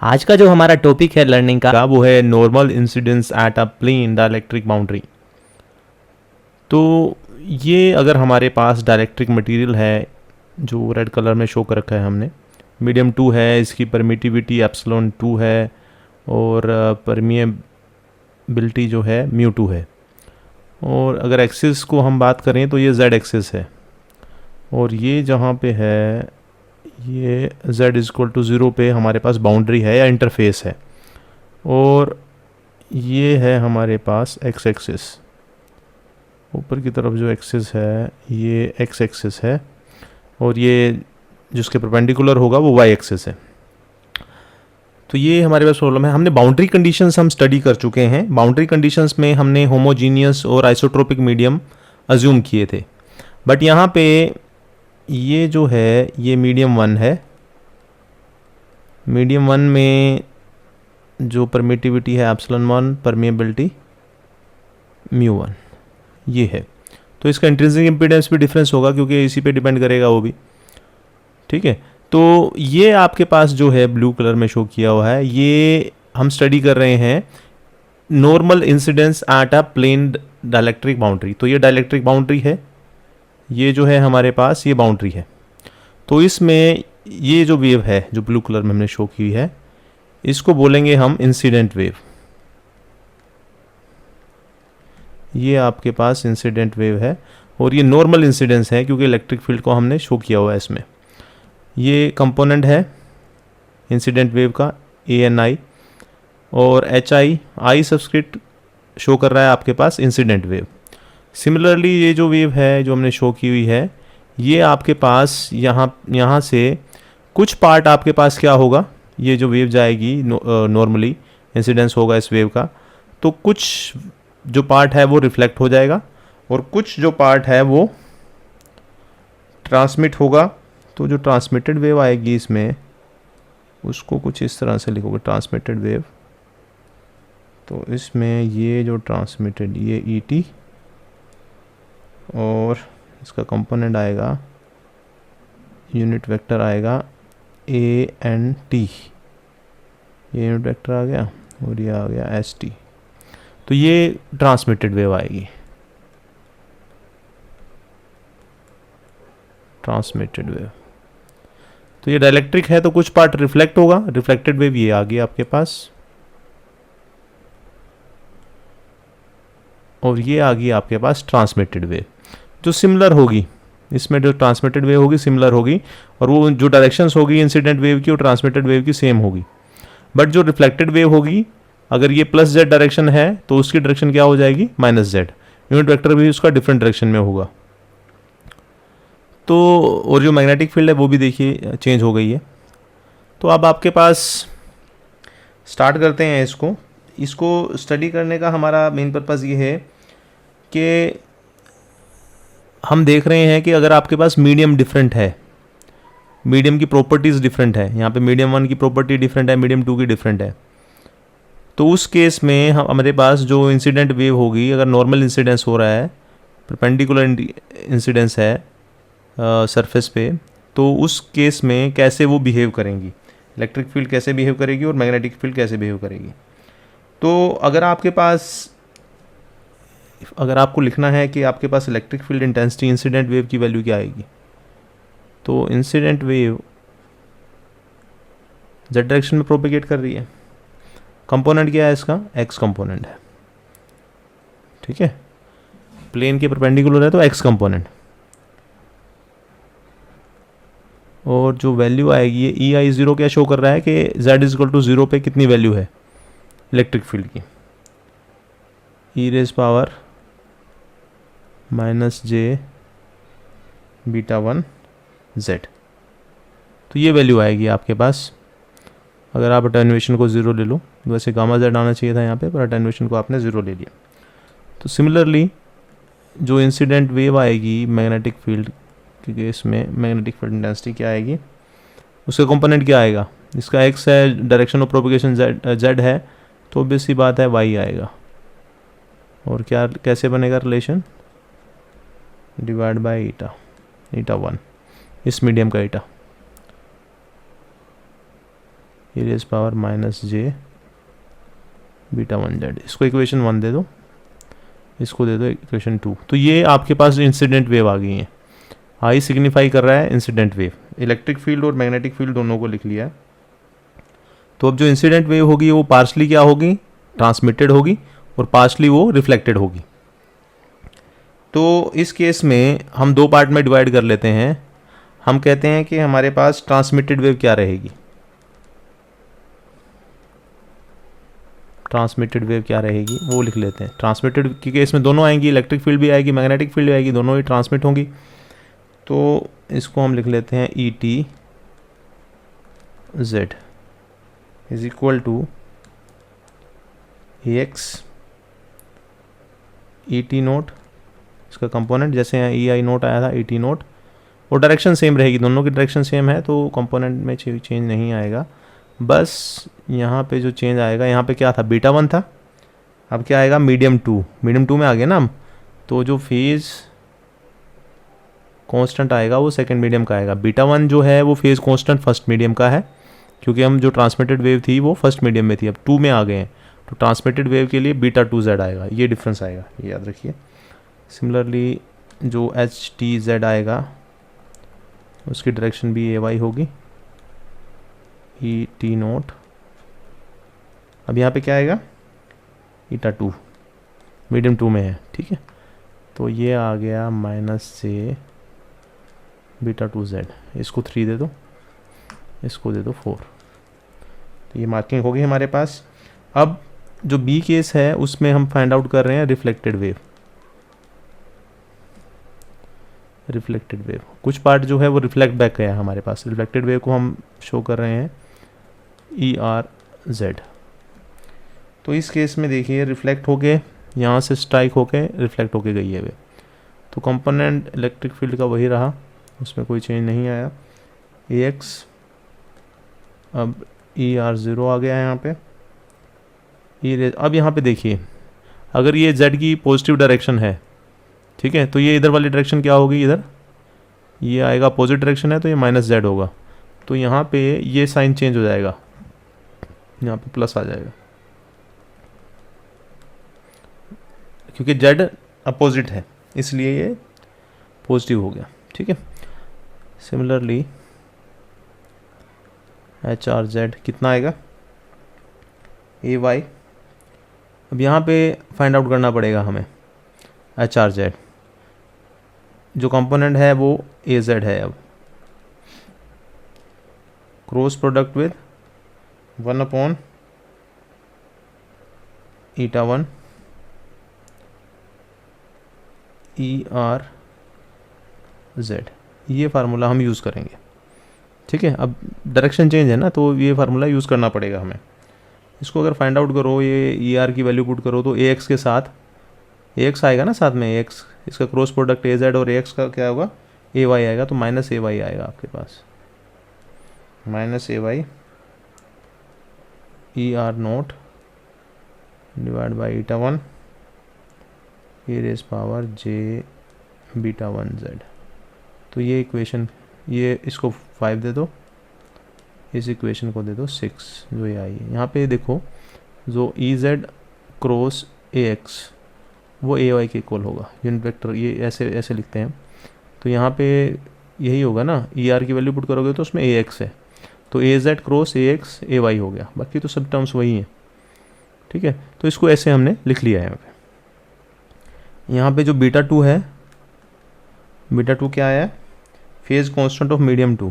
आज का जो हमारा टॉपिक है लर्निंग का वो है normal incidence at a plane dielectric boundary. तो ये अगर हमारे पास डाइलेक्ट्रिक मटेरियल है जो रेड कलर में शो कर रखा है हमने, मीडियम 2 है, इसकी परमिटिविटी एप्सिलॉन 2 है और परमिएबिलिटी जो है म्यू 2 है। और अगर एक्सिस को हम बात करें तो ये जेड एक्सिस है और ये जहाँ पे है ये z इज इक्वल टू 0 पे हमारे पास बाउंड्री है या इंटरफेस है। और ये है हमारे पास x एक्सिस, ऊपर की तरफ जो एक्सिस है ये x एक्सिस है और ये जिसके परपेंडिकुलर होगा वो y एक्सिस है। तो ये हमारे पास प्रॉब्लम है। हमने बाउंड्री कंडीशंस हम स्टडी कर चुके हैं। बाउंड्री कंडीशंस में हमने होमोजीनियस और आइसोट्रोपिक मीडियम अज्यूम किए थे, बट यहाँ पे ये जो है ये मीडियम 1 है। मीडियम 1 में जो परमिटिविटी है एप्सिलॉन 1, परमिएबिलिटी म्यू 1 ये है। तो इसका इंट्रिंसिक इम्पीडेंस भी डिफरेंस होगा क्योंकि इसी पे डिपेंड करेगा वो भी। ठीक है, तो ये आपके पास जो है ब्लू कलर में शो किया हुआ है, ये हम स्टडी कर रहे हैं normal incidence at a plane dielectric boundary. तो ये डाइलेक्ट्रिक बाउंड्री है, ये जो है हमारे पास ये बाउंड्री है। तो इसमें ये जो वेव है जो ब्लू कलर में हमने शो की है इसको बोलेंगे हम इंसिडेंट वेव। ये आपके पास इंसिडेंट वेव है और ये नॉर्मल इंसिडेंस है क्योंकि इलेक्ट्रिक फील्ड को हमने शो किया हुआ है इसमें। ये कंपोनेंट है इंसिडेंट वेव का ANI और HI सबस्क्रिप्ट शो कर रहा है आपके पास इंसिडेंट वेव। सिमिलरली ये जो वेव है जो हमने शो की हुई है ये आपके पास यहाँ से कुछ पार्ट आपके पास क्या होगा, ये जो वेव जाएगी नॉर्मली इंसिडेंस होगा इस वेव का, तो कुछ जो पार्ट है वो रिफ्लेक्ट हो जाएगा और कुछ जो पार्ट है वो ट्रांसमिट होगा। तो जो ट्रांसमिटेड वेव आएगी इसमें उसको कुछ इस तरह से लिखोगे ट्रांसमिटेड वेव। तो इसमें ये जो ट्रांसमिटेड ये ET और इसका कंपोनेंट आएगा, यूनिट वेक्टर आएगा ANT, ये यूनिट वेक्टर आ गया और ये आ गया ST। तो ये ट्रांसमिटेड वेव आएगी, ट्रांसमिटेड वेव। तो ये डाइलेक्ट्रिक है तो कुछ पार्ट रिफ्लेक्ट होगा, रिफ्लेक्टेड वेव ये आ गई आपके पास और ये आ गई आपके पास ट्रांसमिटेड वेव जो सिमिलर होगी। इसमें जो ट्रांसमिटेड वेव होगी सिमिलर होगी और वो जो डायरेक्शंस होगी इंसिडेंट वेव की और ट्रांसमिटेड वेव की सेम होगी। बट जो रिफ्लेक्टेड वेव होगी अगर ये +z डायरेक्शन है तो उसकी डायरेक्शन क्या हो जाएगी -z, यूनिट वेक्टर भी उसका डिफरेंट डायरेक्शन में होगा। तो और जो मैग्नेटिक फील्ड है वो भी देखिए चेंज हो गई है। तो अब आपके पास स्टार्ट करते हैं इसको स्टडी करने का हमारा मेन पर्पज़ ये है कि हम देख रहे हैं कि अगर आपके पास मीडियम डिफरेंट है, मीडियम की प्रॉपर्टीज़ डिफरेंट है, यहाँ पे मीडियम 1 की प्रॉपर्टी डिफरेंट है, मीडियम 2 की डिफरेंट है, तो उस केस में हमारे पास जो इंसिडेंट वेव होगी अगर नॉर्मल इंसिडेंस हो रहा है, परपेंडिकुलर इंसिडेंस है सरफेस पे, तो उस केस में कैसे वो बिहेव करेंगी, इलेक्ट्रिक फील्ड कैसे बिहेव करेगी और मैग्नेटिक फील्ड कैसे बिहेव करेगी। तो अगर आपको लिखना है कि आपके पास electric field intensity incident wave की वैल्यू क्या आएगी, तो इंसिडेंट वेव z डायरेक्शन में प्रोपेगेट कर रही है, कंपोनेंट क्या है इसका x कंपोनेंट है। ठीक है, प्लेन के परपेंडिकुलर है तो x कंपोनेंट, और जो वैल्यू आएगी ये EI0 क्या शो कर रहा है कि z इज इक्वल टू 0 पे कितनी वैल्यू है इलेक्ट्रिक फील्ड की, e⁻⁻ -j β1 z। तो ये वैल्यू आएगी आपके पास अगर आप अटेन्यूएशन को 0 ले लो। वैसे गामा z आना चाहिए था यहाँ पे, पर अटेन्यूएशन को आपने 0 ले लिया। तो सिमिलरली जो इंसिडेंट वेव आएगी मैग्नेटिक फील्ड के केस में, मैग्नेटिक फील्ड इंटेंसिटी क्या आएगी, उसका कंपोनेंट क्या आएगा, इसका x है, डायरेक्शन ऑफ प्रोपगेशन z है, तो ऑब्वियस सी बात है y आएगा। और क्या कैसे बनेगा रिलेशन, डिवाइड बाय ईटा 1, इस मीडियम का ईटा, e raise power minus J beta 1z। इसको इक्वेशन 1 दे दो, इसको दे दो इक्वेशन 2। तो ये आपके पास इंसिडेंट वेव आ गई है। आई सिग्निफाई कर रहा है इंसिडेंट वेव। इलेक्ट्रिक फील्ड और मैग्नेटिक फील्ड दोनों को लिख लिया है। तो अब जो इंसिडेंट वेव होगी वो पार्शली क्या होगी, ट्रांसमिटेड होगी, और पार्शली वो रिफ्लेक्टेड होगी। तो इस केस में हम दो पार्ट में डिवाइड कर लेते हैं। हम कहते हैं कि हमारे पास ट्रांसमिटेड वेव क्या रहेगी, ट्रांसमिटेड वेव क्या रहेगी वो लिख लेते हैं। ट्रांसमिटेड के केस में दोनों आएंगी, इलेक्ट्रिक फील्ड भी आएगी, मैग्नेटिक फील्ड भी आएगी, दोनों ही ट्रांसमिट होंगी। तो इसको हम लिख लेते हैं E T Z is equal to A X E T naught, इसका कंपोनेंट जैसे यहाँ ई आई नोट आया था, ई टी नोट, और डायरेक्शन सेम रहेगी, दोनों की डायरेक्शन सेम है तो कंपोनेंट में चेंज नहीं आएगा। बस यहाँ पे जो चेंज आएगा, यहाँ पे क्या था, बीटा 1 था, अब क्या आएगा, मीडियम 2। मीडियम 2 में आ गए ना हम, तो जो फेज़ कांस्टेंट आएगा वो सेकंड मीडियम का आएगा। बीटा 1 जो है वो फेज़ कांस्टेंट फर्स्ट मीडियम का है, क्योंकि हम जो ट्रांसमिटेड वेव थी वो फर्स्ट मीडियम में थी, अब 2 में आ गए हैं, तो ट्रांसमिटेड वेव के लिए बीटा 2z आएगा, ये डिफरेंस आएगा, ये याद रखिए। सिमिलरली जो एच टी जेड आएगा उसकी डायरेक्शन भी ए वाई होगी, ई टी नोट। अब यहाँ पे क्या आएगा, ईटा 2, मीडियम 2 में है, ठीक है। तो ये आ गया माइनस से बीटा 2z, इसको 3 दे दो, इसको दे दो 4। तो ये मार्किंग होगी हमारे पास। अब जो बी केस है उसमें हम फाइंड आउट कर रहे हैं रिफ्लेक्टेड वेव। रिफ्लेक्टेड वेव कुछ पार्ट जो है वो रिफ्लेक्ट बैक गया है हमारे पास। रिफ्लेक्टेड वेव को हम शो कर रहे हैं ई आर जेड। तो इस केस में देखिए रिफ्लेक्ट होके यहाँ से स्ट्राइक होके रिफ्लेक्ट होके गई है वेव, तो कंपोनेंट इलेक्ट्रिक फील्ड का वही रहा, उसमें कोई चेंज नहीं आया। ए एक्स, अब ई आर ज़ीरो आ गया है यहाँ पे। अब यहाँ पे देखिए, अगर ये जेड की पॉजिटिव डायरेक्शन है, ठीक है, तो ये इधर वाली डायरेक्शन क्या होगी, इधर ये आएगा, अपोजिट डायरेक्शन है तो ये माइनस जेड होगा। तो यहाँ पे ये साइन चेंज हो जाएगा, यहाँ पे प्लस आ जाएगा, क्योंकि जेड अपोजिट है इसलिए ये पॉजिटिव हो गया, ठीक है। सिमिलरली एच आर जेड कितना आएगा, ए वाई। अब यहाँ पे फाइंड आउट करना पड़ेगा हमें एच आर जेड, जो कंपोनेंट है वो ए जेड है। अब cross product with 1 upon eta 1 E R Z, ये फार्मूला हम यूज़ करेंगे, ठीक है। अब डायरेक्शन चेंज है ना, तो ये फार्मूला यूज़ करना पड़ेगा हमें। इसको अगर फाइंड आउट करो, ये ई आर की वैल्यू पुट करो, तो ए एक्स के साथ ए एक्स आएगा ना साथ में, ए एक्स, इसका क्रॉस प्रोडक्ट ए जेड और ए एक्स का क्या होगा, ए वाई आएगा, तो माइनस ए वाई आएगा आपके पास, minus A Y E R naught divide by eta 1 A raise power J beta 1z। तो ये इक्वेशन, ये इसको 5 दे दो, इस इक्वेशन को दे दो 6, जो ये आई है। यहाँ पे देखो, जो E Z cross A x वो ए वाई के इक्वल होगा, यूनिट वेक्टर ये ऐसे ऐसे लिखते हैं। तो यहाँ पे यही होगा ना, ई आर की वैल्यू पुट करोगे तो उसमें ए एक्स है, तो A Z cross A X A Y हो गया, बाकी तो सब टर्म्स वही हैं, ठीक है। तो इसको ऐसे हमने लिख लिया है। यहाँ पे जो बीटा 2 है, बीटा 2 क्या आया, फेज कांस्टेंट ऑफ मीडियम 2,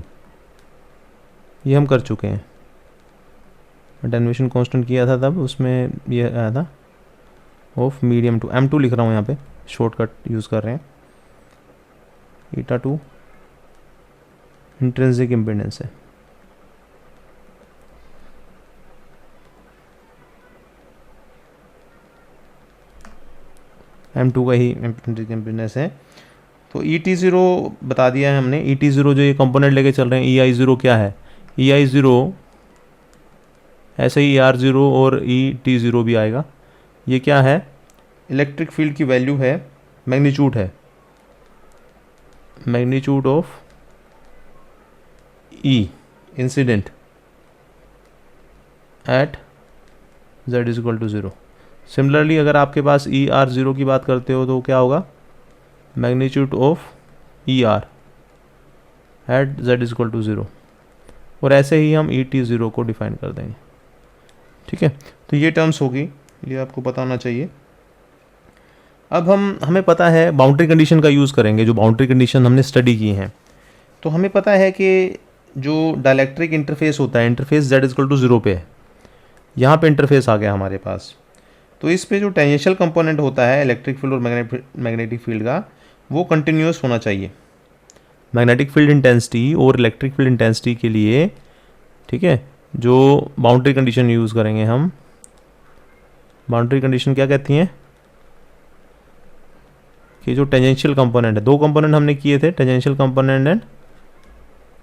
ये हम कर चुके हैं। अटेन्यूएशन कांस्टेंट किया था तब, उसमें ये आया था ऑफ मीडियम 2, M2 लिख रहा हूँ यहाँ पे, शॉर्टकट यूज़ कर रहे हैं। ईटा 2 इंट्रिंसिक इम्पीडेंस है, M2 का ही इंट्रिंसिक इम्पीडेंस है। तो ET0 बता दिया है हमने। ET0 जो ये कंपोनेंट लेके चल रहे हैं, EI0 क्या है, EI0 ऐसे ही ER0 और ET0 भी आएगा। ये क्या है, इलेक्ट्रिक फील्ड की वैल्यू है, मैग्नीट्यूड है, magnitude of E incident at z is equal to 0। Similarly अगर आपके पास ई आर 0 की बात करते हो तो क्या होगा, magnitude of E R at z is equal to 0। और ऐसे ही हम ई टी 0 को डिफाइन कर देंगे। ठीक है, तो ये टर्म्स होगी, ये आपको पता होना चाहिए। अब हमें पता है बाउंड्री कंडीशन का यूज़ करेंगे, जो बाउंड्री कंडीशन हमने स्टडी की हैं। तो हमें पता है कि जो डाइलेक्ट्रिक इंटरफेस होता है, इंटरफेस z इक्वल टू 0 पे है, यहाँ पे इंटरफेस आ गया हमारे पास। तो इस पे जो टेंजेंशियल कंपोनेंट होता है इलेक्ट्रिक फील्ड और मैग्नेटिक फील्ड का, वो कंटिन्यूस होना चाहिए। मैग्नेटिक फील्ड इंटेंसिटी और इलेक्ट्रिक फील्ड इंटेंसिटी के लिए, ठीक है, जो बाउंड्री कंडीशन यूज़ करेंगे हम, बाउंड्री कंडीशन क्या कहती हैं कि जो टेंजेंशियल कंपोनेंट है, दो कंपोनेंट हमने किए थे, tangential component and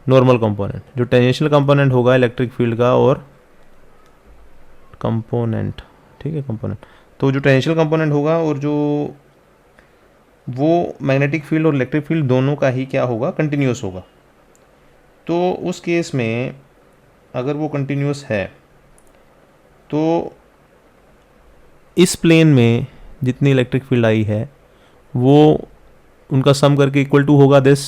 normal component. जो टेंजेंशियल कंपोनेंट होगा इलेक्ट्रिक फील्ड का और कंपोनेंट, ठीक है, कंपोनेंट, तो जो टेंजेंशियल कंपोनेंट होगा और जो वो मैग्नेटिक फील्ड और इलेक्ट्रिक फील्ड दोनों का ही क्या होगा, कंटिन्यूस होगा। तो उस केस में अगर वो कंटिन्यूस है तो इस प्लेन में जितनी इलेक्ट्रिक फील्ड आई है वो उनका सम करके इक्वल टू होगा दिस।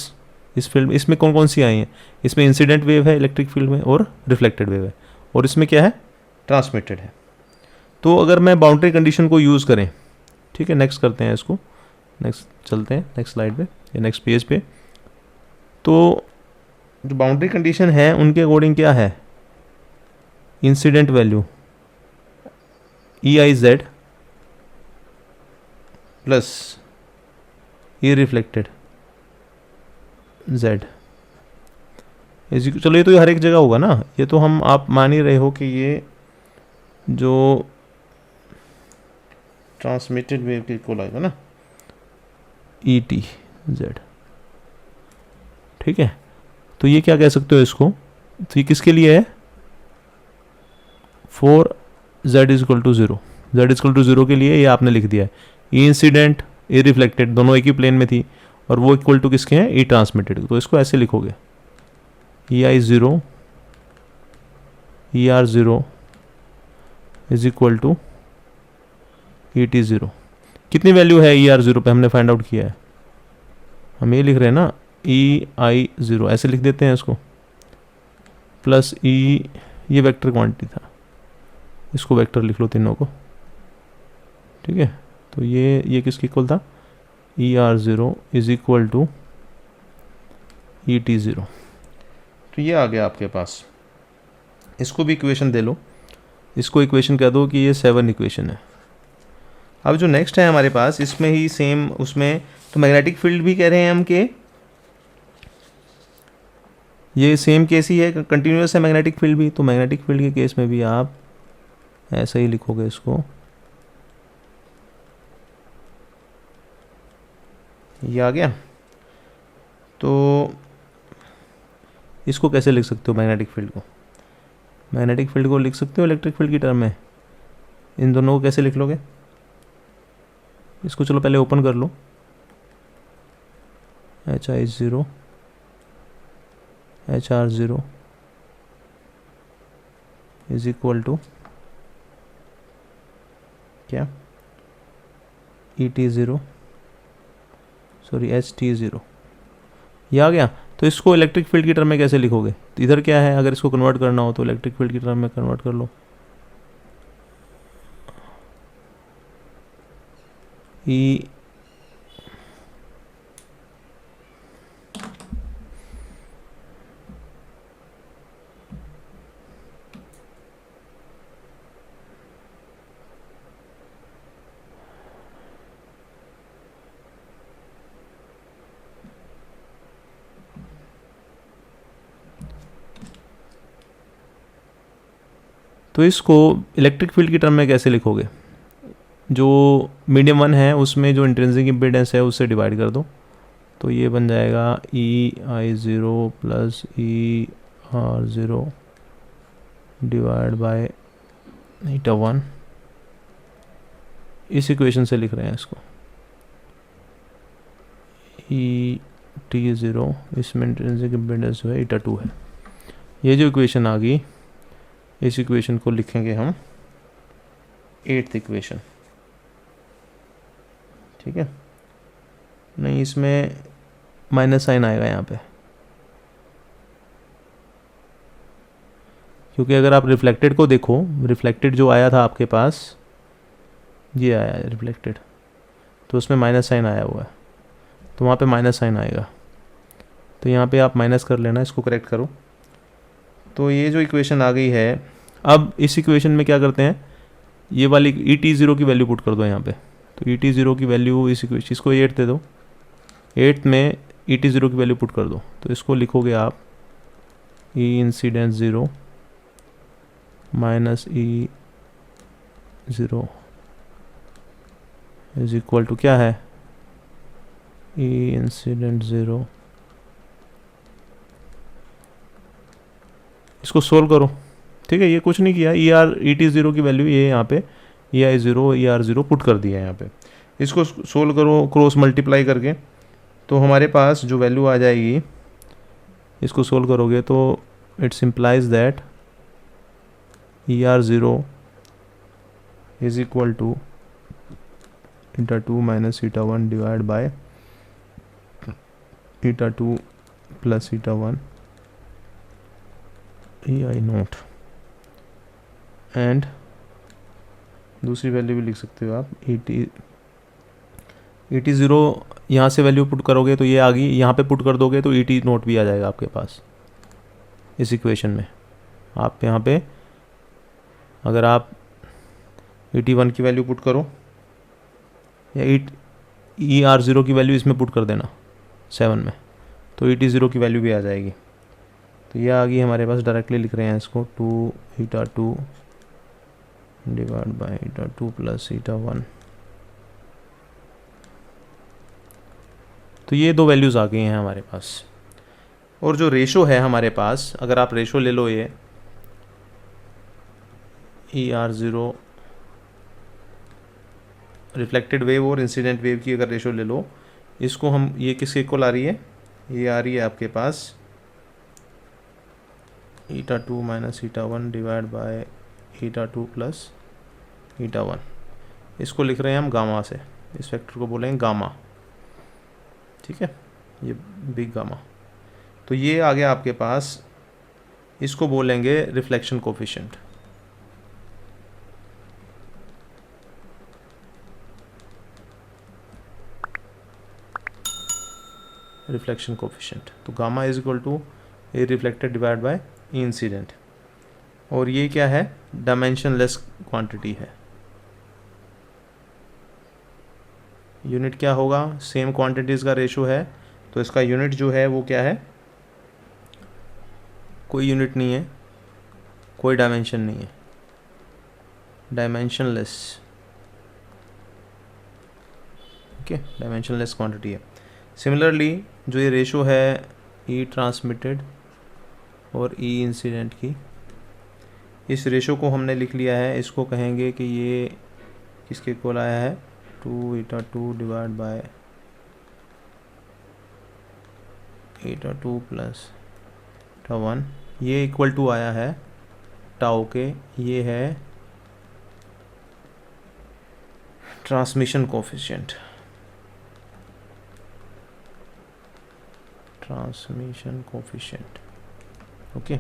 इस फील्ड में, इसमें कौन कौन सी आई हैं, इसमें इंसिडेंट वेव है इलेक्ट्रिक फील्ड में और रिफ्लेक्टेड वेव है, और इसमें क्या है, ट्रांसमिटेड है। तो अगर मैं बाउंड्री कंडीशन को यूज़ करें, ठीक है, नेक्स्ट करते हैं इसको, नेक्स्ट चलते हैं नेक्स्ट स्लाइड पे या नेक्स्ट पेज पे। तो जो बाउंड्री कंडीशन है उनके अकॉर्डिंग क्या है, incident value E I Z plus E reflected Z. चलो ये तो ये हर एक जगह होगा ना, ये तो हम आप मान ही रहे हो कि ये जो ट्रांसमिटेड वेव के इक्वल आएगा ना, ई टी जेड। ठीक है, तो ये क्या कह सकते हो इसको, तो ये किसके लिए है, for z is equal to 0, z is equal to 0 के लिए ये आपने लिख दिया है। ई इंसिडेंट ई रिफ्लेक्टेड दोनों एक ही प्लेन में थी, और वो इक्वल टू किसके हैं, ई ट्रांसमिटेड। तो इसको ऐसे लिखोगे, E I 0 E R 0 is equal to E T 0। कितनी वैल्यू है ई आर 0 पे, हमने फाइंड आउट किया है, हम ये लिख रहे हैं ना, ई आई 0 ऐसे लिख देते हैं इसको, प्लस ई, ये वेक्टर क्वांटिटी था, इसको वेक्टर लिख लो तीनों को। ठीक है, तो ये किसके इक्वल था, E R 0 is equal to E T 0। तो ये आ गया आपके पास। इसको भी इक्वेशन दे लो, इसको इक्वेशन कह दो कि ये 7 इक्वेशन है। अब जो नेक्स्ट है हमारे पास, इसमें ही सेम, उसमें तो मैग्नेटिक फील्ड भी कह रहे हैं हम कि ये सेम केस ही है, कंटिन्यूस है मैग्नेटिक फील्ड भी। तो मैग्नेटिक फील्ड के केस में भी आप ऐसा ही लिखोगे इसको, ये आ गया। तो इसको कैसे लिख सकते हो, मैग्नेटिक फील्ड को, मैग्नेटिक फील्ड को लिख सकते हो इलेक्ट्रिक फील्ड की टर्म में। इन दोनों को कैसे लिख लोगे, इसको चलो पहले ओपन कर लो, H I 0 H R 0 is equal to क्या, E T 0 sorry H T 0। ये आ गया। तो इसको इलेक्ट्रिक फील्ड की टर्म में कैसे लिखोगे, तो इधर क्या है, अगर इसको कन्वर्ट करना हो तो इलेक्ट्रिक फील्ड की टर्म में कन्वर्ट कर लो, ई तो इसको इलेक्ट्रिक फील्ड की टर्म में कैसे लिखोगे, जो मीडियम 1 है उसमें जो इंट्रिंसिक इम्पीडेंस है उससे डिवाइड कर दो, तो ये बन जाएगा ई I 0 plus E R 0 divide by ईटा 1। इस इक्वेशन से लिख रहे हैं इसको, ई टी 0, इसमें इंट्रिंसिक इम्पीडेंस जो है ईटा 2 है। ये जो इक्वेशन आ गई इस इक्वेशन को लिखेंगे हम 8th इक्वेशन, ठीक है। नहीं, इसमें माइनस साइन आएगा यहाँ पे, क्योंकि अगर आप रिफ्लेक्टेड को देखो, रिफ्लेक्टेड जो आया था आपके पास, ये आया है रिफ्लेक्टेड, तो उसमें माइनस साइन आया हुआ है, तो वहाँ पे माइनस साइन आएगा। तो यहाँ पे आप माइनस कर लेना, इसको करेक्ट करो। तो ये जो इक्वेशन आ गई है, अब इस इक्वेशन में क्या करते हैं, ये वाली ई टी ज़ीरो की वैल्यू पुट कर दो यहाँ पे। तो ई टी ज़ीरो की वैल्यू इस इक्वेशन, इसको 8 दे दो, 8 में ई टी ज़ीरो की वैल्यू पुट कर दो। तो इसको लिखोगे आप E incident zero minus E zero is equal to क्या है, ई इंसिडेंट ज़ीरो। इसको सोल्व करो, ठीक है। ये कुछ नहीं किया, ई टी ज़ीरो की वैल्यू ये यहाँ पे E I zero E R zero put कर दिया है यहाँ पे। इसको सोल्व करो क्रॉस मल्टीप्लाई करके, तो हमारे पास जो वैल्यू आ जाएगी, इसको सोल्व करोगे तो it's implies that E R zero is equal to eta two minus eta one divide by eta two plus eta one E I naught. And दूसरी वैल्यू भी लिख सकते हो आप, ई टी ज़ीरो यहाँ से वैल्यू पुट करोगे तो ये आ गई, यहाँ पे पुट कर दोगे तो ई टी नोट भी आ जाएगा आपके पास इस इक्वेशन में। आप यहाँ पे अगर आप ई टी वन की वैल्यू पुट करो या ई आर ज़ीरो की वैल्यू इसमें पुट कर देना 7 में, तो ई टी ज़ीरो की वैल्यू भी आ जाएगी। तो ये आ गई हमारे पास, डायरेक्टली लिख रहे हैं इसको, 2 eta two divide by eta two plus eta one. तो ये दो वैल्यूज़ आ गई हैं हमारे पास। और जो रेशो है हमारे पास, अगर आप रेशो ले लो, ये ई आर ज़ीरो रिफ्लेक्टेड वेव और इंसिडेंट वेव की अगर रेशो ले लो, इसको हम, ये किसके इक्वल आ रही है, ये आ रही है आपके पास eta two minus eta one divide by eta two plus eta one. इसको लिख रहे हैं हम गामा से, इस फैक्टर को बोलेंगे गामा, ठीक है, ये बिग गामा। तो ये आ गया आपके पास, इसको बोलेंगे रिफ्लेक्शन कोफिशिएंट। रिफ्लेक्शन कोफिशिएंट, तो gamma is equal to E reflected divide by E incident. और ये क्या है, डायमेंशनलेस क्वांटिटी है। यूनिट क्या होगा, सेम क्वांटिटीज़ का रेशो है, तो इसका यूनिट जो है वो क्या है, कोई यूनिट नहीं है, कोई डायमेंशन नहीं है, डायमेंशनलेस, ओके, डायमेंशनलेस क्वांटिटी है। सिमिलरली जो ये रेशो है ई ट्रांसमिटेड और ई इंसिडेंट की, इस रेशो को हमने लिख लिया है, इसको कहेंगे कि ये किसके इक्वल आया है, 2 eta two divide by eta two plus eta one. ये इक्वल टू आया है टाउ के, ये है transmission coefficient, transmission coefficient, okay.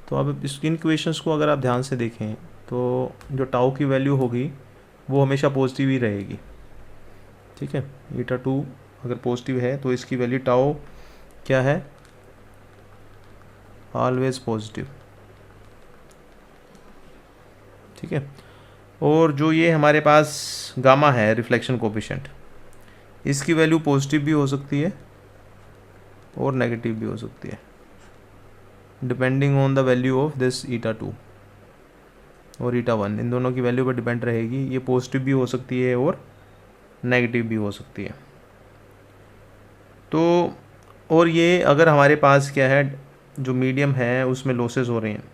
तो अब इन इक्वेशंस को अगर आप ध्यान से देखें तो जो टाउ की वैल्यू होगी वो हमेशा पॉजिटिव ही रहेगी, ठीक है। ईटा टू अगर पॉजिटिव है तो इसकी वैल्यू टाउ क्या है, ऑलवेज पॉजिटिव, ठीक है। और जो ये हमारे पास गामा है रिफ्लेक्शन कोफिशिएंट, इसकी वैल्यू पॉजिटिव भी हो सकती है और नेगेटिव भी हो सकती है, depending on the value of this eta two और ईटा वन, इन दोनों की वैल्यू पर डिपेंड रहेगी। ये पॉजिटिव भी हो सकती है और नेगेटिव भी हो सकती है। तो और ये अगर हमारे पास क्या है, जो मीडियम है उसमें लॉसेस हो रहे हैं,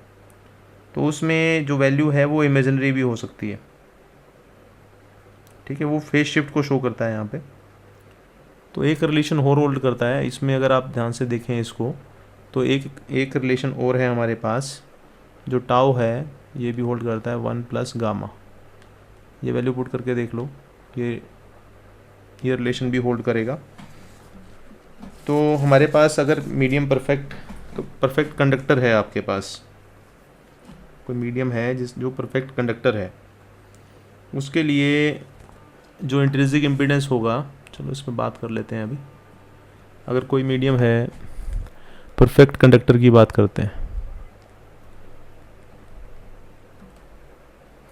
तो उसमें जो वैल्यू है वो इमेजिनरी भी हो सकती है, ठीक है, वो फेज शिफ्ट को शो करता है यहाँ पे। तो एक रिलेशन और होल्ड करता है इसमें, अगर आप ध्यान से देखें इसको, तो एक रिलेशन और है हमारे पास, जो टाउ है ये भी होल्ड करता है 1 प्लस गामा। ये वैल्यू पुट करके देख लो, ये रिलेशन भी होल्ड करेगा। तो हमारे पास अगर मीडियम परफेक्ट कंडक्टर है, आपके पास कोई मीडियम है जो परफेक्ट कंडक्टर है, उसके लिए जो इंट्रिंसिक इम्पीडेंस होगा, चलो इस पर बात कर लेते हैं अभी। अगर कोई मीडियम है, परफेक्ट कंडक्टर की बात करते हैं,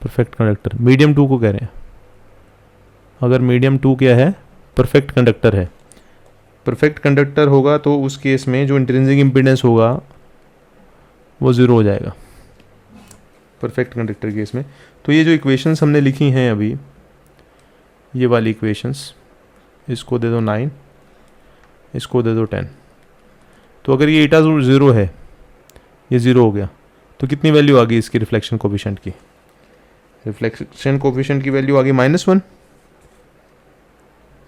परफेक्ट कंडक्टर मीडियम 2 को कह रहे हैं। अगर मीडियम 2 क्या है, परफेक्ट कंडक्टर है, परफेक्ट कंडक्टर होगा तो उस केस में जो इंट्रिंसिक इम्पीडेंस होगा वो ज़ीरो हो जाएगा परफेक्ट कंडक्टर केस में। तो ये जो इक्वेशंस हमने लिखी हैं अभी, ये वाली इक्वेशंस, इसको दे दो 9, इसको दे दो 10। तो अगर ये ईटा 0 है, ये 0 हो गया, तो कितनी वैल्यू आ गई इसकी रिफ्लेक्शन कोफिशिएंट की? रिफ्लेक्शन कोफिशिएंट की वैल्यू आ गई -1।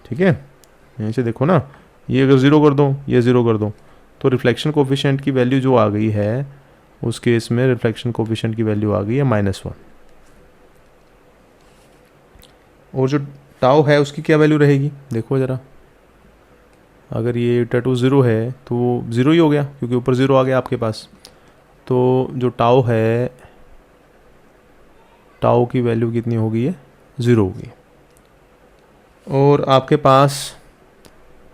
ठीक है, यहीं से देखो ना, ये अगर 0 कर दो, ये 0 कर दो, तो रिफ्लेक्शन कोफिशिएंट की वैल्यू जो आ गई है, उस केस में रिफ्लेक्शन कोफिशिएंट की वैल्यू आ गई है -1। और जो टाउ है उसकी क्या वैल्यू रहेगी, देखो ज़रा। अगर ये ईटा 2 0 है तो 0 ही हो गया, क्योंकि ऊपर 0 आ गया आपके पास। तो जो टाउ है, टाउ की वैल्यू कितनी होगी, ये 0 होगी। और आपके पास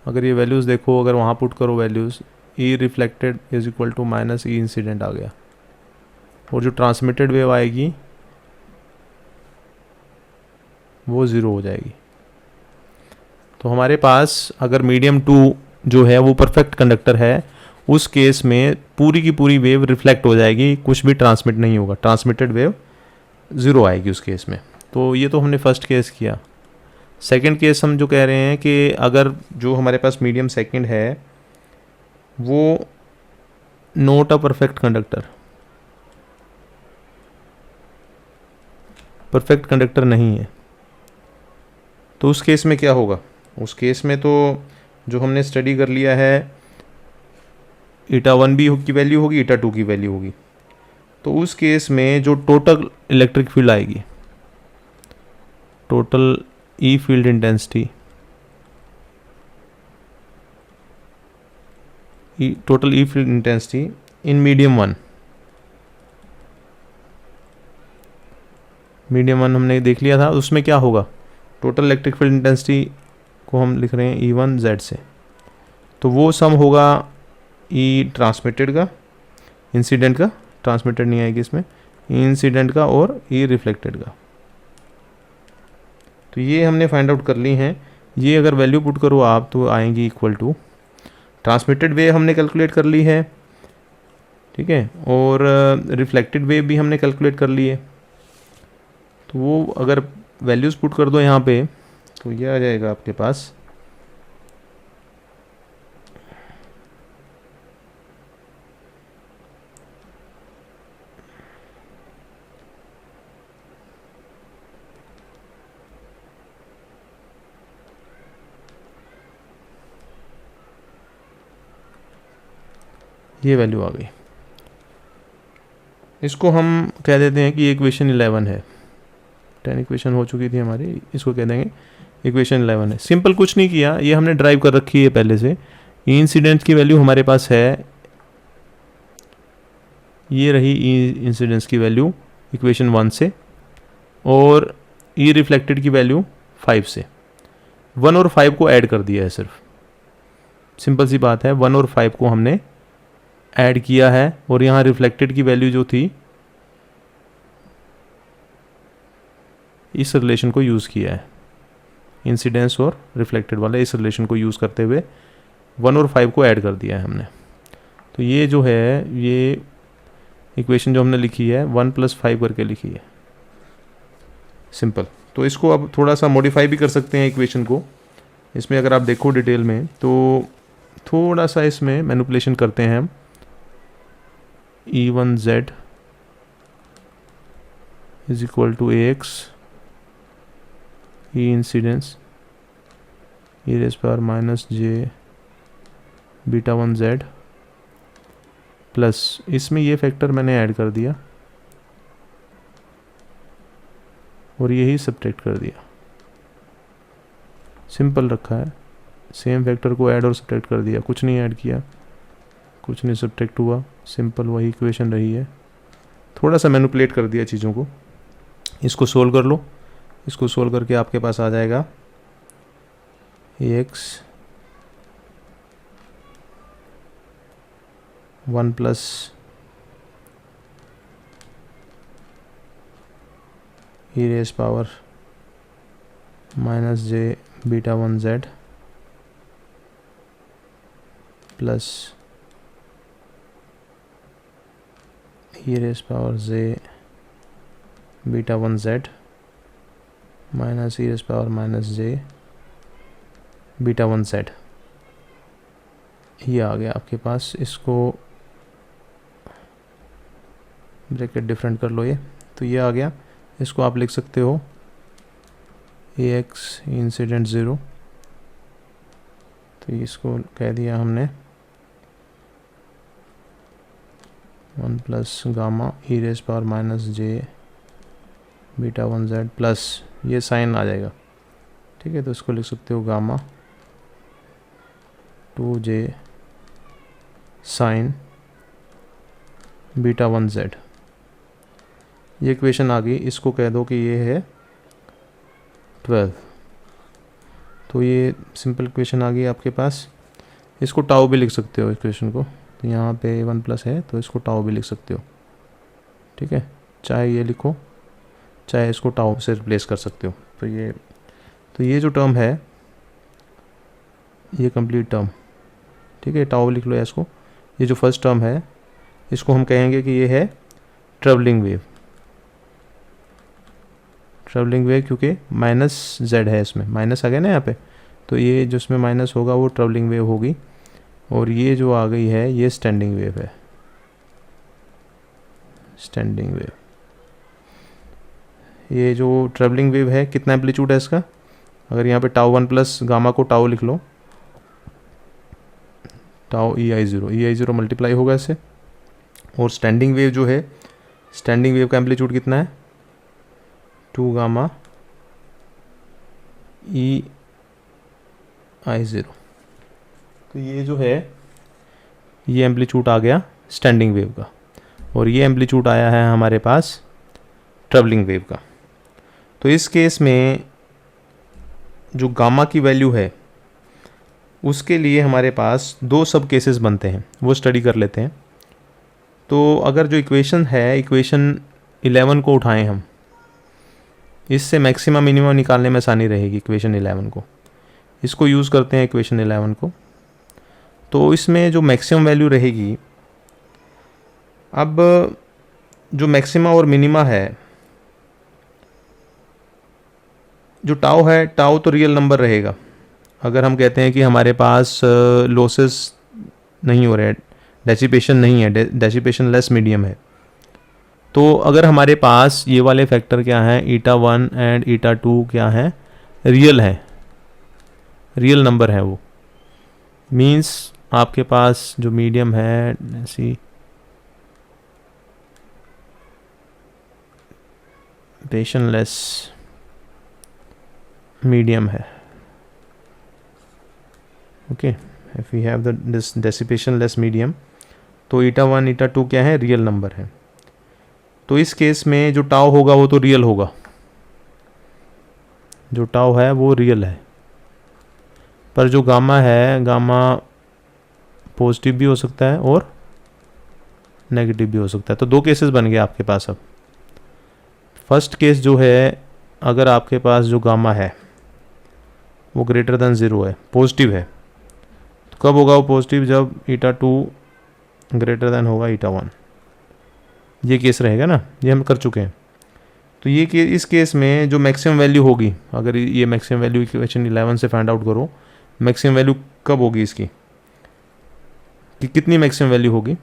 अगर ये वैल्यूज़ देखो, अगर वहाँ पुट करो values, E reflected is equal to minus E incident आ गया, और जो ट्रांसमिटेड वेव आएगी वो 0 हो जाएगी। तो हमारे पास अगर मीडियम 2 जो है वो परफेक्ट कंडक्टर है, उस केस में पूरी की पूरी वेव रिफ्लेक्ट हो जाएगी, कुछ भी ट्रांसमिट नहीं होगा, ट्रांसमिटेड वेव 0 आएगी उस केस में। तो ये तो हमने फर्स्ट केस किया। सेकंड केस हम जो कह रहे हैं कि अगर जो हमारे पास मीडियम सेकंड है वो not a perfect conductor, perfect conductor नहीं है, तो उस केस में क्या होगा? उस केस में तो जो हमने स्टडी कर लिया है, ईटा 1 भी की वैल्यू होगी, ईटा 2 की वैल्यू होगी। तो उस केस में जो टोटल इलेक्ट्रिक फील्ड आएगी, total E field intensity, total E field intensity in medium 1, medium 1 हमने देख लिया था, उसमें क्या होगा? टोटल इलेक्ट्रिक फील्ड इंटेंसिटी को हम लिख रहे हैं E1 Z से, तो वो सम होगा ई ट्रांसमिटेड का, इंसिडेंट का, ट्रांसमिटेड नहीं आएगी इसमें, इंसिडेंट का और ई रिफ्लेक्टेड का। तो ये हमने फाइंड आउट कर ली हैं। ये अगर वैल्यू पुट करो आप तो आएंगी इक्वल टू, ट्रांसमिटेड वेव हमने कैलकुलेट कर ली है, ठीक है, और रिफ्लेक्टेड वेव भी हमने कैलकुलेट कर ली है। तो वो अगर वैल्यूज़ पुट कर दो यहाँ पे, तो ये आ जाएगा आपके पास ये वैल्यू आ गई। इसको हम कह देते हैं कि इक्वेशन 11 है। 10 इक्वेशन हो चुकी थी हमारी, इसको कह देंगे इक्वेशन 11 है। सिंपल कुछ नहीं किया, ये हमने ड्राइव कर रखी है पहले से। इंसिडेंस की वैल्यू हमारे पास है, ये रही इंसिडेंस की वैल्यू इक्वेशन 1 से, और ई रिफ्लेक्टेड की वैल्यू 5 से। 1 और 5 को ऐड कर दिया है सिर्फ, सिंपल सी बात है, 1 और 5 को हमने ऐड किया है, और यहाँ रिफ्लेक्टेड की वैल्यू जो थी इस रिलेशन को यूज़ किया है, इंसिडेंस और रिफ्लेक्टेड वाले इस रिलेशन को यूज़ करते हुए 1 और 5 को ऐड कर दिया है हमने। तो ये जो है, ये इक्वेशन जो हमने लिखी है 1 + 5 करके लिखी है, सिंपल। तो इसको अब थोड़ा सा मॉडिफाई भी कर सकते हैं इक्वेशन को। इसमें अगर आप देखो डिटेल में तो थोड़ा सा इसमें मैनिपुलेशन करते हैं हम। E1 Z is equal to AX E incidence e⁻ -j β1 Z plus, इसमें ये फैक्टर मैंने ऐड कर दिया और यही सब्ट्रैक्ट कर दिया। सिंपल रखा है, सेम फैक्टर को ऐड और सब्ट्रैक्ट कर दिया, कुछ नहीं ऐड किया, कुछ नहीं सब्ट्रैक्ट हुआ, सिंपल वही इक्वेशन रही है। थोड़ा सा मैनिपुलेट कर दिया चीज़ों को। इसको सोल्व कर लो, इसको सोल्व करके आपके पास आ जाएगा ax 1 plus e raise power minus J beta 1 z plus e raise power J beta 1 z minus e raise power minus J beta 1 z। ये आ गया आपके पास। इसको ब्रैकेट डिफरेंट कर लो, ये तो ये आ गया। इसको आप लिख सकते हो ax इंसिडेंट 0, तो इसको कह दिया हमने 1 plus gamma e raise power minus J beta 1 z plus ये साइन आ जाएगा, ठीक है। तो इसको लिख सकते हो gamma 2j sign beta 1 z। ये इक्वेशन आ गई। इसको कह दो कि ये है 12, तो ये सिंपल इक्वेशन आ गई आपके पास। इसको टाउ भी लिख सकते हो इक्वेशन को, तो यहाँ पे 1 प्लस है तो इसको टाउ भी लिख सकते हो, ठीक है। चाहे ये लिखो चाहे इसको टाउ से रिप्लेस कर सकते हो। तो ये जो टर्म है ये कंप्लीट टर्म, ठीक है, टाउ लिख लो या इसको। ये जो फर्स्ट टर्म है इसको हम कहेंगे कि ये है ट्रैवलिंग वेव। ट्रैवलिंग वेव क्योंकि माइनस z है, इसमें माइनस आ गया ना यहाँ पे, तो ये जो इसमें माइनस होगा वो ट्रैवलिंग वेव होगी। और ये जो आ गई है ये स्टैंडिंग वेव है, स्टैंडिंग वेव। ये जो ट्रैवलिंग वेव है कितना एम्पलीट्यूड है इसका, अगर यहाँ पे टाउ 1 प्लस गामा को टाउ लिख लो, टाउ ei0 मल्टीप्लाई होगा इससे। और स्टैंडिंग वेव जो है, स्टैंडिंग वेव का एम्पलीट्यूड कितना है 2 गामा ei0। तो ये जो है ये एम्पलीट्यूड आ गया स्टैंडिंग वेव का, और ये एम्पलीट्यूड आया है हमारे पास ट्रैवलिंग वेव का। तो इस केस में जो गामा की वैल्यू है उसके लिए हमारे पास 2 सब केसेस बनते हैं, वो स्टडी कर लेते हैं। तो अगर जो इक्वेशन है, इक्वेशन 11 को उठाएं हम, इससे मैक्सिमम मिनिमम निकालने में आसानी रहेगी। इक्वेशन 11 को, इसको यूज़ करते हैं इक्वेशन 11 को। तो इसमें जो मैक्सिमम वैल्यू रहेगी, अब जो मैक्सिमा और मिनिमा है, जो टाउ है, टाउ तो रियल नंबर रहेगा। अगर हम कहते हैं कि हमारे पास लॉसेस नहीं हो रहे हैं, डेसिपेशन नहीं है, डेसिपेशन लेस मीडियम है, तो अगर हमारे पास ये वाले फैक्टर क्या हैं, eta1 एंड eta2 क्या हैं, रियल है, रियल नंबर है, वो मीन्स आपके पास जो मीडियम है डेसिपेशनलेस मीडियम है, okay. If we have this dissipationless medium, तो eta1 eta2 क्या है, रियल नंबर है। तो इस केस में जो टाउ होगा वो तो रियल होगा, जो टाउ है वो रियल है। पर जो गामा है, गामा पॉजिटिव भी हो सकता है और नेगेटिव भी हो सकता है। तो 2 केसेस बन गए आपके पास। अब फर्स्ट केस जो है, अगर आपके पास जो गामा है वो ग्रेटर देन 0 है, पॉजिटिव है, तो कब होगा वो पॉजिटिव, जब eta2 ग्रेटर देन होगा eta1। ये केस रहेगा ना, ये हम कर चुके हैं। तो ये इस केस में जो मैक्सिमम वैल्यू होगी, अगर ये मैक्सिमम वैल्यू इक्वेशन 11 से फाइंड आउट करो, मैक्सिमम वैल्यू कब होगी इसकी, कि कितनी मैक्सिमम वैल्यू होगी,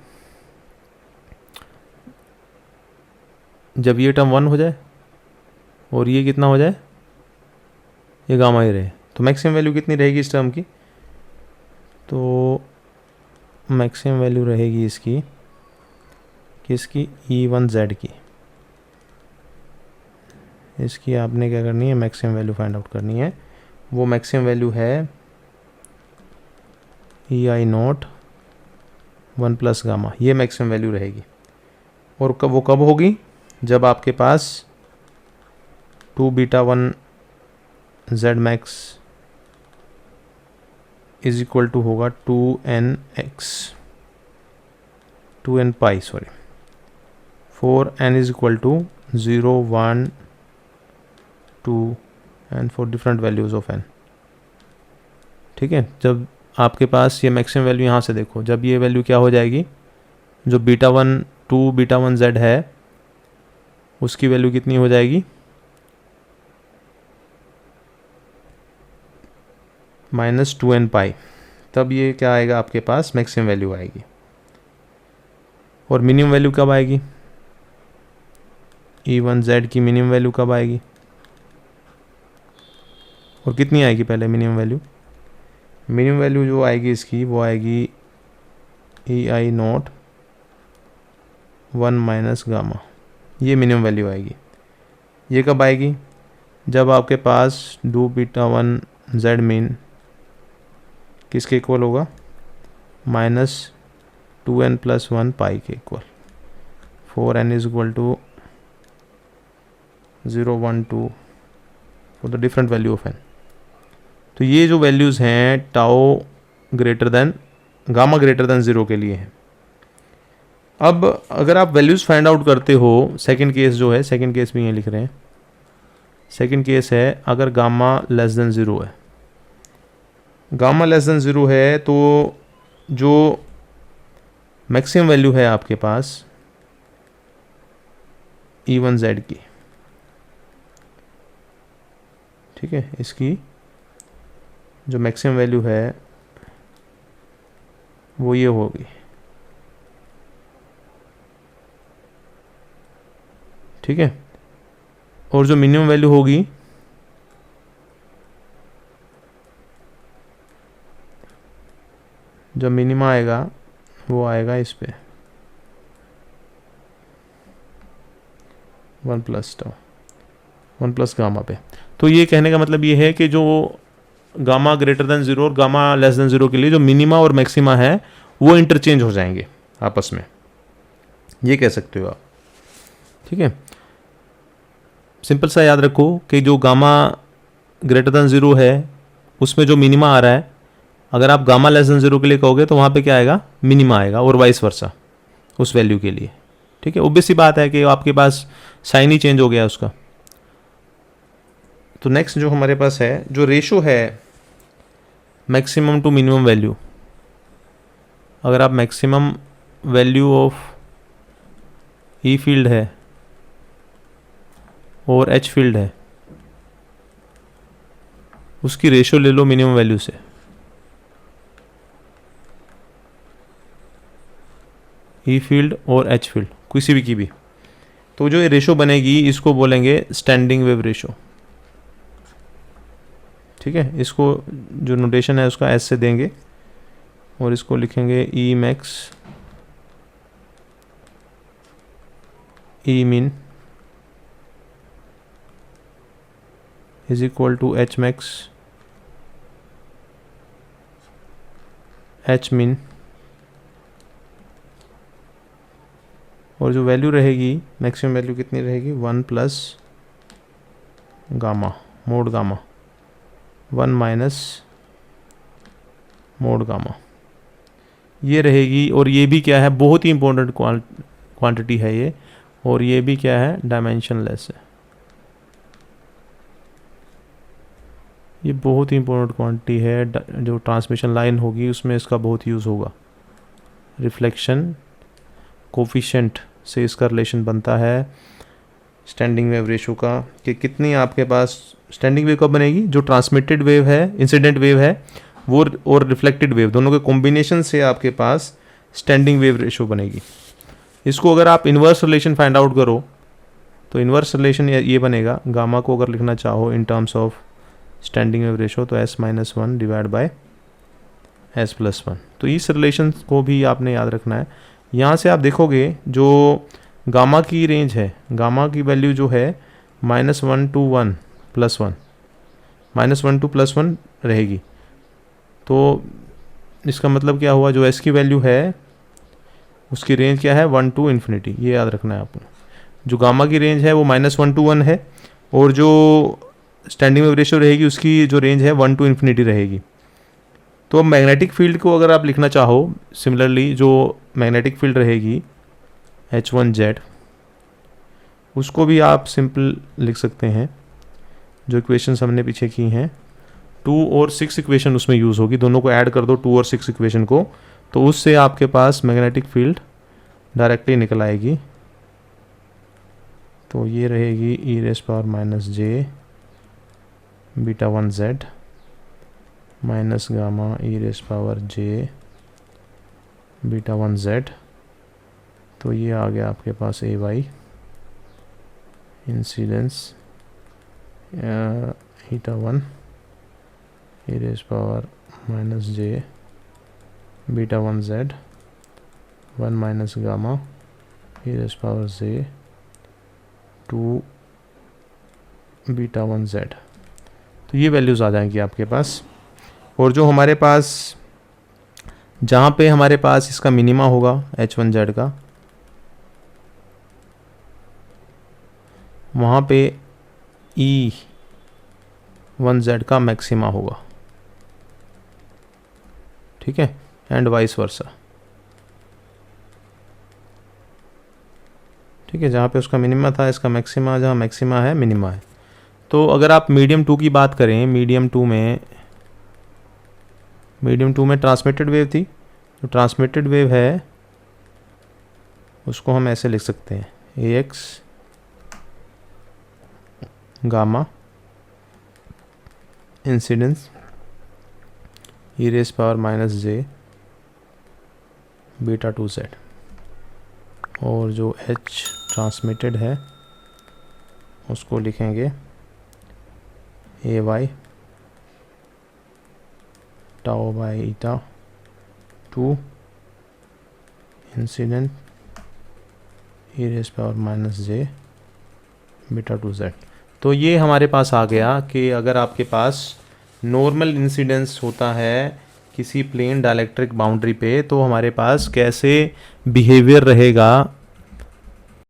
जब ये टर्म 1 हो जाए और ये कितना हो जाए, ये गामा ही रहे। तो मैक्सिमम वैल्यू कितनी रहेगी इस टर्म की, तो मैक्सिमम वैल्यू रहेगी इसकी किसकी, E1Z की, इसकी आपने क्या करनी है, मैक्सिमम वैल्यू फाइंड आउट करनी है। वो मैक्सिमम वैल्यू है E I naught 1 plus gamma, ये मैक्सिमम वैल्यू रहेगी। और वो कब होगी, जब आपके पास 2 beta 1 Z max is equal to होगा 2n pi 4n is equal to 0 1 2 and for different values of n। ठीक है, जब आपके पास ये मैक्सिमम वैल्यू यहाँ से देखो, जब ये वैल्यू क्या हो जाएगी, जो बीटा 1 2 बीटा 1 जेड है उसकी वैल्यू कितनी हो जाएगी, -2n पाई। तब ये क्या आएगा आपके पास, मैक्सिमम वैल्यू आएगी। और मिनिमम वैल्यू कब आएगी, E1Z की मिनिमम वैल्यू कब आएगी, और कितनी आएगी पहले मिनिमम वैल्यू। मिनिमम वैल्यू जो आएगी इसकी वो आएगी EI नॉट 1 माइनस गामा, ये मिनिमम वैल्यू आएगी। ये कब आएगी, जब आपके पास 2 बीटा 1 जेड मीन किसके इक्वल होगा, -2n + 1 पाई के इक्वल। 4n is equal to 0 1 2 for the different value of n। तो ये जो वैल्यूज़ हैं tau greater than gamma greater than 0 के लिए हैं। अब अगर आप वैल्यूज़ फाइंड आउट करते हो, सेकंड केस जो है, सेकंड केस भी यहाँ लिख रहे हैं, सेकंड केस है अगर गामा लेस देन 0 है, गामा लेस देन 0 है तो जो मैक्सिमम वैल्यू है आपके पास E1Z की, ठीक है, इसकी जो मैक्सिमम वैल्यू है वो ये होगी, ठीक है। और जो मिनिमम वैल्यू होगी जो मिनिमा आएगा वो आएगा इस पे 1 प्लस टाउ 1 प्लस गामा पे। तो ये कहने का मतलब ये है कि जो गामा ग्रेटर देन 0 और गामा लेस देन 0 के लिए जो मिनिमा और मैक्सिमा है वो इंटरचेंज हो जाएंगे आपस में, ये कह सकते हो आप, ठीक है। सिंपल सा याद रखो कि जो गामा ग्रेटर देन 0 है उसमें जो मिनिमा आ रहा है, अगर आप गामा लेस देन 0 के लिए कहोगे तो वहाँ पे क्या आएगा, मिनिमा आएगा, और वाइस वर्सा उस वैल्यू के लिए, ठीक है। ऑब्वियस सी बात है कि आपके पास साइन ही चेंज हो गया उसका। तो नेक्स्ट जो हमारे पास है, जो रेशो है मैक्सिमम टू मिनिमम वैल्यू, अगर आप maximum value of E field है और एच फील्ड है उसकी रेशो ले लो मिनिमम वैल्यू से, ई फील्ड और एच फील्ड किसी भी की भी, तो जो ये रेशो बनेगी इसको बोलेंगे स्टैंडिंग वेव रेशो, ठीक है। इसको जो नोटेशन है उसका एस से देंगे और इसको लिखेंगे E max E min is equal to H max H min, और जो वैल्यू रहेगी मैक्सिमम वैल्यू कितनी रहेगी, 1 plus gamma mod gamma 1 minus mod gamma, ये रहेगी। और ये भी क्या है, बहुत ही इंपॉर्टेंट क्वांटिटी है ये, और ये भी क्या है, डायमेंशनलेस है। ये बहुत ही इंपॉर्टेंट क्वांटिटी है, जो ट्रांसमिशन लाइन होगी उसमें इसका बहुत यूज़ होगा। रिफ्लेक्शन कोफिशिएंट से इसका रिलेशन बनता है स्टैंडिंग वेव रेशो का, कि कितनी आपके पास स्टैंडिंग वेव कब बनेगी, जो ट्रांसमिटेड वेव है, इंसिडेंट वेव है वो, और रिफ्लेक्टेड वेव दोनों के कॉम्बिनेशन से आपके पास स्टैंडिंग वेव रेशो बनेगी। इसको अगर आप इन्वर्स रिलेशन फाइंड आउट करो तो इन्वर्स रिलेशन ये बनेगा, गामा को अगर लिखना चाहो in terms of standing wave ratio तो s-1 डिवाइड बाय s+1। तो इस रिलेशन को भी आपने याद रखना है। यहाँ से आप देखोगे जो गामा की रेंज है, गामा की वैल्यू जो है -1 to 1 +1, -1 to +1 रहेगी। तो इसका मतलब क्या हुआ, जो एस की वैल्यू है उसकी रेंज क्या है, 1 to इन्फिनिटी, ये याद रखना है आपको। जो गामा की रेंज है वो -1 to 1 है, और जो स्टैंडिंग वेव रेशियो रहेगी उसकी जो रेंज है 1 to इन्फिनिटी रहेगी। तो मैग्नेटिक फील्ड को अगर आप लिखना चाहो, सिमिलरली जो मैग्नेटिक फील्ड रहेगी H1Z, उसको भी आप सिंपल लिख सकते हैं। जो इक्वेशंस हमने पीछे की हैं, 2 और 6 इक्वेशन उसमें यूज़ होगी, दोनों को ऐड कर दो 2 और 6 इक्वेशन को, तो उससे आपके पास मैग्नेटिक फील्ड डायरेक्टली निकल आएगी। तो ये रहेगी e⁻⁻j β1z minus gamma e⁻j β1z। तो ये आ गया आपके पास ay incidence η1 e⁻j β1z 1 minus gamma e⁻j 2 β1z। तो ये वैल्यूज़ आ जाएंगी आपके पास। और जो हमारे पास, जहाँ पे हमारे पास इसका मिनिमा होगा H1Z का, वहाँ पे E1Z का मैक्सिमा होगा, ठीक है, एंड वाइस वर्सा, ठीक है। जहाँ पे उसका मिनिमा था इसका मैक्सिमा, जहाँ मैक्सिमा है मिनिमा है। तो अगर आप मीडियम 2 की बात करें, मीडियम टू में ट्रांसमिटेड वेव थी। जो ट्रांसमिटेड वेव है उसको हम ऐसे लिख सकते हैं, AX gamma incidence e⁻j β2z, और जो H ट्रांसमिटेड है उसको लिखेंगे AY tau by eta 2 incident e⁻j β2z। तो ये हमारे पास आ गया कि अगर आपके पास नॉर्मल इंसिडेंस होता है किसी प्लेन डाइलेक्ट्रिक बाउंड्री पे, तो हमारे पास कैसे बिहेवियर रहेगा